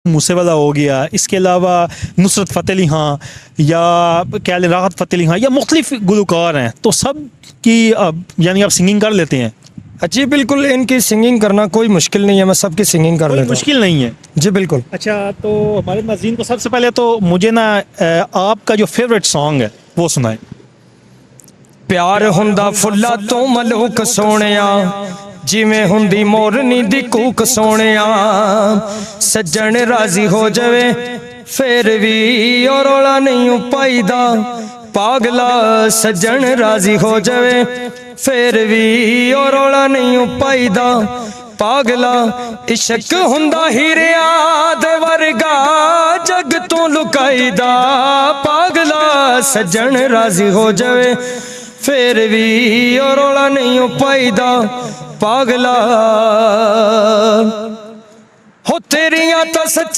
मूसेवाला हो गया, इसके अलावा नुसरत फ़तेह अली खां या कह लें राहत फ़तेह अली खां या मुख्तलिफ गुलकार हैं, तो सब की यानी आप सिंगिंग कर लेते हैं? जी बिल्कुल, इनकी सिंगिंग करना कोई मुश्किल नहीं है, मैं सबकी सिंगिंग कर कोई लेता हूँ। मुश्किल नहीं है। जी बिल्कुल। अच्छा, तो हमारे नाज़रीन को सबसे पहले तो मुझे ना आपका जो फेवरेट सॉन्ग है वो सुनाएं। प्यार हुंदा फुल्ला तो मलूक सोनिया, जिमें हुंदी मोरनी दी कूक सोनिया, सज्जन राजी हो जावे फिर भी और रौला नहीं पाईदा, पागला सज्जन राजी हो जावे फिर भी और रौला नहीं पाईदा, पागला इश्क हुंदा हीरिया दे वर्गा जग तो लुकाईदा, पागला सज्जन राजी हो जावे फिर भी और रौला नहीं पाईदा, पागला हो तेरियां तो सच्ची